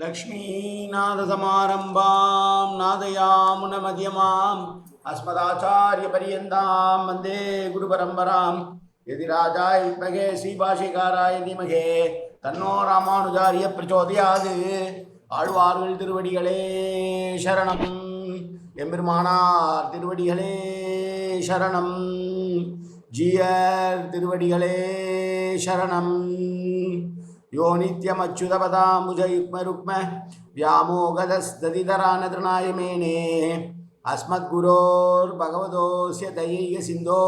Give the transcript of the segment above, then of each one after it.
लक्ष्मीनाथसमारम्भां नादयामुनमध्यमाम् अस्मदाचार्यपर्यन्तां वन्दे गुरुपरम्परां यतिराजाय विद्महे श्रीभाष्यकाराय धीमहि तन्नो रामानुजार्य प्रचोदयात् ஆழ்வார்கள் திருவடிகளே சரணம் எம்பெருமானார் திருவடிகளே சரணம் ஜீயர் திருவடிகளே சரணம் यो नित्यमच्युतपदाम्बुजयुग्मरुक्म व्यामोगदस्तदितरानतृणाय मेने अस्मद्गुरोर्भगवतोऽस्य दयैकसिन्धो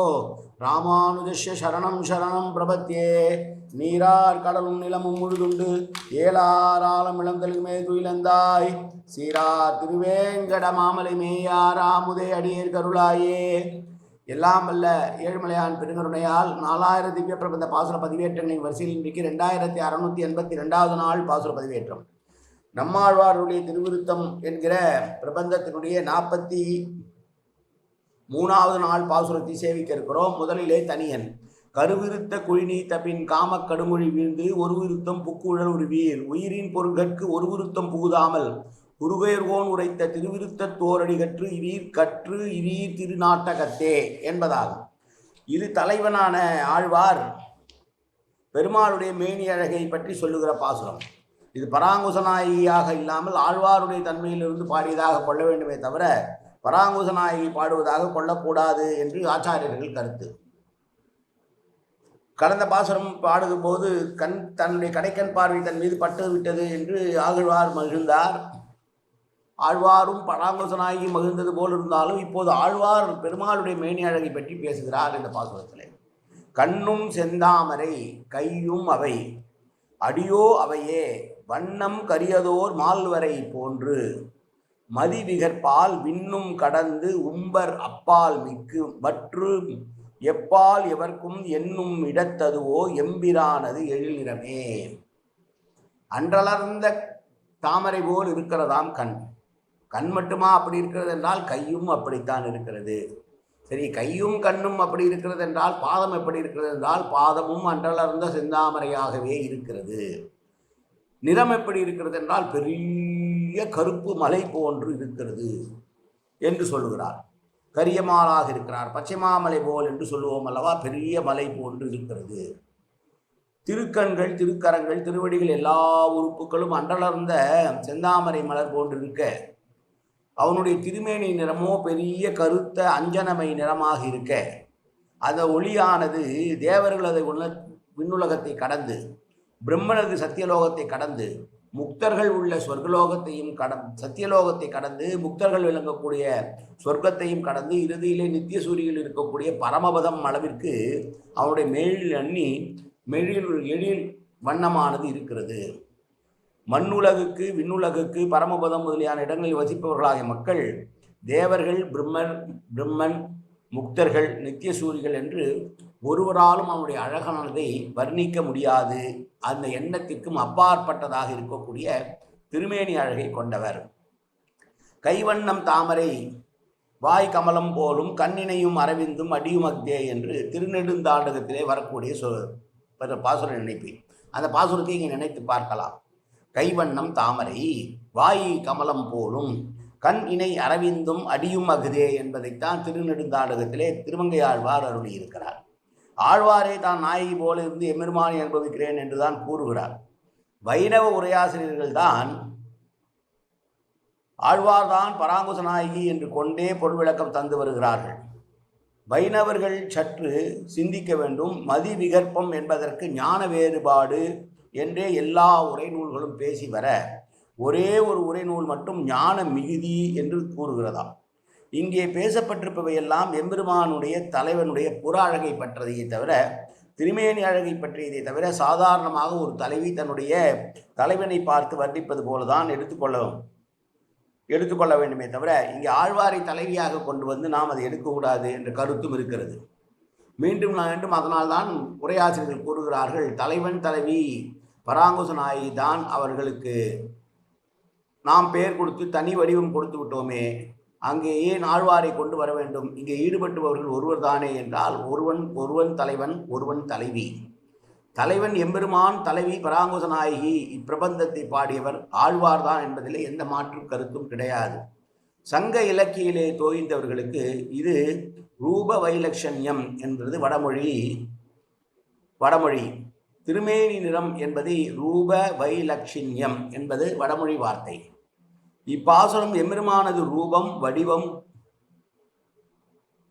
रामानुजस्य शरणं शरणं प्रपद्ये நீரார் கடலும் நிலமும் முழுதுண்டு ஏலாராலம் இளந்தலுமே துயிலந்தாய் சீரார் திருவேங்கட மாமலை மேயார் ஆமுதே அடியேர் கருளாயே. எல்லாம் வல்ல ஏழுமலையான் பெருங்கருணையால் 4000 திவ்ய பிரபந்த பாசுர பதிவேற்றங்களின் வரிசையில் இன்றைக்கு 2682வது நாள் பாசுர பதிவேற்றம். நம்மாழ்வாருடைய திருவிருத்தம் என்கிற பிரபந்தத்தினுடைய 43வது நாள் பாசுரத்தை சேவிக்க இருக்கிறோம். முதலிலே தனியன் கருவிருத்த குழிநீத்த பின் காமக் கடுமொழி வீழ்ந்து ஒரு விருத்தம் புக்குழல் உருவீர் உயிரின் பொருள்கற்கு ஒரு விருத்தம் புகுதாமல் குருவேர்வோன் உரைத்த திருவிருத்த தோரடி கற்று இரீர் கற்று இரீர் திருநாட்டகத்தே என்பதாகும். இது தலைவனான ஆழ்வார் பெருமாளுடைய மேனி அழகை பற்றி சொல்லுகிற பாசுரம். இது பராங்குசநாயகியாக இல்லாமல் ஆழ்வாருடைய தன்மையிலிருந்து பாடியதாக கொள்ள வேண்டுமே தவிர பராங்குசநாயகி பாடுவதாக கொள்ளக்கூடாது என்று ஆச்சாரியர்கள் கருத்து. கடந்த பாசுரம் பாடும் போது தன்னுடைய கடைக்கண் பார்வை தன் மீது பட்டு விட்டது என்று ஆழ்வார் மகிழ்ந்தார். ஆழ்வாரும் பராங்குசநாயகி மகிழ்ந்தது போல் இருந்தாலும் இப்போது ஆழ்வார் பெருமாளுடைய மேனி அழகை பற்றி பேசுகிறார் இந்த பாசுரத்தில். கண்ணும் செந்தாமரை கையும் அவை அடியோ அவையே வண்ணம் கரியதோர் மால்வரை போன்று மதிவிகற்பால் விண்ணும் கடந்து உம்பர் அப்பால் மிக்கு மற்று எப்பால் எவர்க்கும் என்னும் இடத்ததுவோ எம்பிரானது எழில்நிறமே. அன்றலர்ந்த தாமரை போல் இருக்கிறதாம் கண். கண் மட்டுமா அப்படி இருக்கிறது என்றால் கையும் அப்படித்தான் இருக்கிறது. சரி, கையும் கண்ணும் அப்படி இருக்கிறது என்றால் பாதம் எப்படி இருக்கிறது என்றால் பாதமும் அன்றலர்ந்த செந்தாமரையாகவே இருக்கிறது. நிறம் எப்படி இருக்கிறது என்றால் பெரிய கருப்பு மலை போன்று இருக்கிறது என்று சொல்லுகிறார். கரியமாலாக இருக்கிறார். பச்சை மாமலை போல் என்று சொல்லுவோம் அல்லவா, பெரிய மலை போன்று இருக்கிறது. திருக்கண்கள் திருக்கரங்கள் திருவடிகள் எல்லா உறுப்புகளும் அன்றலர்ந்த செந்தாமரை மலர் போன்று இருக்க அவனுடைய திருமேனி நிறமோ பெரிய கருத்த அஞ்சனமை நிறமாக இருக்க அந்த ஒளியானது தேவர்களது விண்ணுலகத்தை கடந்து பிரம்மனது சத்தியலோகத்தை கடந்து முக்தர்கள் உள்ள சொர்க்கலோகத்தையும் சத்தியலோகத்தை கடந்து முக்தர்கள் விளங்கக்கூடிய சொர்க்கத்தையும் கடந்து இறுதியிலே நித்திய சூரியில் இருக்கக்கூடிய பரமபதம் அளவிற்கு அவனுடைய எழில் வண்ணமானது இருக்கிறது. மண்ணுலகுக்கு விண்ணுலகுக்கு பரமபதம் முதலியான இடங்களில் வசிப்பவர்களாகிய மக்கள் தேவர்கள் பிரம்மன் முக்தர்கள் நித்திய சூரிகள் என்று ஒருவராலும் அவனுடைய அழகானதை வர்ணிக்க முடியாது. அந்த எண்ணத்திற்கும் அப்பாற்பட்டதாக இருக்கக்கூடிய திருமேனி அழகை கொண்டவர். கைவண்ணம் தாமரை வாய் கமலம் போலும் கண்ணினையும் அரவிந்தும் அடியும் அக்தே என்று திருநெடுந்தாண்டகத்திலே வரக்கூடிய பாசுரம் நினைப்பேன். அந்த பாசுரத்தை இங்கே நினைத்து பார்க்கலாம். கைவண்ணம் தாமரை வாய் கமலம் போலும் கண் இணை அரவிந்தும் அடியும் அகுதே என்பதைத்தான் திருநெடுந்தாண்டகத்திலே திருமங்கை ஆழ்வார் அருளியிருக்கிறார். ஆழ்வாரே தான் நாயகி போல இருந்து எம்பெருமானை அனுபவிக்கிறேன் என்றுதான் கூறுகிறார். வைணவ உரையாசிரியர்கள் தான் ஆழ்வார்தான் பராங்குச நாயகி என்று கொண்டே பொருள் விளக்கம் தந்து வருகிறார்கள். வைணவர்கள் சற்று சிந்திக்க வேண்டும். மதி விகற்பம் என்பதற்கு ஞான வேறுபாடு என்றே எல்லா உரைநூல்களும் பேசி வர ஒரே ஒரு உரைநூல் மட்டும் ஞான மிகுதி என்று கூறுகிறதாம். இங்கே பேசப்பட்டிருப்பவையெல்லாம் எம்பெருமானுடைய தலைவனுடைய புற அழகை பற்றியதை தவிர திருமேனி அழகை பற்றியதை தவிர சாதாரணமாக ஒரு தலைவி தன்னுடைய தலைவனை பார்த்து வர்ணிப்பது போலதான் எடுத்துக்கொள்ள வேண்டுமே தவிர இங்கே ஆழ்வாரை தலைவியாக கொண்டு வந்து நாம் அதை எடுக்கக்கூடாது என்ற கருத்தும் இருக்கிறது. மீண்டும் அதனால்தான் உரையாசிரியர்கள் கூறுகிறார்கள், தலைவன் தலைவி பராங்குச நாயகி தான் அவர்களுக்கு நாம் பெயர் கொடுத்து தனி வடிவம் கொடுத்து விட்டோமே, அங்கே ஏன் ஆழ்வாரை கொண்டு வர வேண்டும்? இங்கே ஈடுபட்டுபவர்கள் ஒருவர் தானே என்றால் ஒருவன் தலைவன் ஒருவன் தலைவி. தலைவன் எம்பெருமான், தலைவி பராங்குச நாயகி இப்பிரபந்தத்தை பாடியவர் ஆழ்வார்தான் என்பதிலே எந்த மாற்று கருத்தும் கிடையாது. சங்க இலக்கியிலே தோய்ந்தவர்களுக்கு இது ரூப வைலட்சண்யம் என்பது வடமொழி. திருமேனி நிறம் என்பது ரூப வைலட்சண்யம் என்பது வடமொழி வார்த்தை. இப்பாசுரம் எம்பெருமானது ரூபம் வடிவம்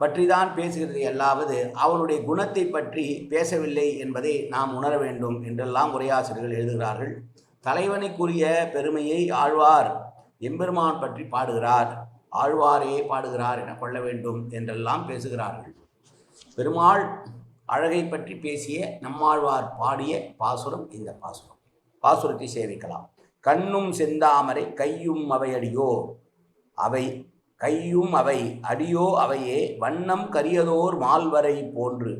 பற்றிதான் பேசுகிறது, அல்லாவது அவனுடைய குணத்தை பற்றி பேசவில்லை என்பதை நாம் உணர வேண்டும் என்றெல்லாம் உரையாசிரியர்கள் எழுதுகிறார்கள். தலைவனுக்குரிய பெருமையை ஆழ்வார் எம்பெருமான் பற்றி பாடுகிறார், ஆழ்வாரே பாடுகிறார் என கொள்ள வேண்டும் என்றெல்லாம் பேசுகிறார்கள். பெருமாள் அழகை பற்றி பேசிய நம்மாழ்வார் பாடிய பாசுரம் இந்த பாசுரம். பாசுரத்தை சேவிக்கலாம். கண்ணும் செந்தாமரை கையும் அவை அடியோ, அவை கையும் அவை அடியோ அவையே வண்ணம் கரியதோர் மால்வரை போன்று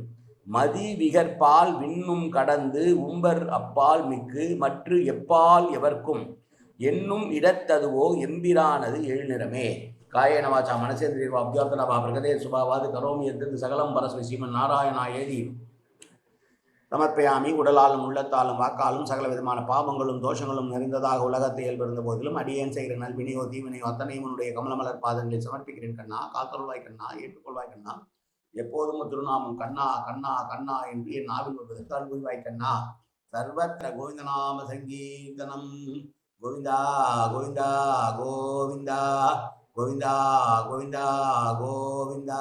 மதி விகற்பால் விண்ணும் கடந்து உம்பர் அப்பால் மிக்கு மற்று எப்பால் எவர்க்கும் என்னும் இடத்ததுவோ எம்பிரானது எழுநிறமே. காயேன வாச்சா மனசேந்திரியர்வா அப்யார்த்தனா பிரகதே சுபாவாது கரோமி எத்திருந்து சகலம் பரஸ்மை ஸ்ரீமன் நாராயணா ஏதி சமர்ப்பயாமி. உடலாலும் உள்ளத்தாலும் வாக்காலும் சகல விதமான பாவங்களும் தோஷங்களும் நிறைந்ததாக உலகத்தை இயல்பிருந்த போதிலும் அடியேன் செய்கிற நல்வினையோ தீவினையோ அத்தனையும் உன்னுடைய கமலமலர் பாதங்களில் சமர்ப்பிக்கிறேன் கண்ணா. காத்தருள்வாய் கண்ணா, ஏற்றுக்கொள்வாய் கண்ணா. எப்போதும் திருநாமம் கண்ணா கண்ணா கண்ணா என்று என் நாவில் வருவதற்கு அன்புவாய் கண்ணா. சர்வத்திர கோவிந்தநாம சங்கீர்த்தனம். கோவிந்தா கோவிந்தா கோவிந்தா கோவிந்தா கோவிந்தா கோவிந்தா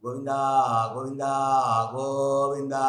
கோவிந்தா கோவிந்தா கோவிந்தா.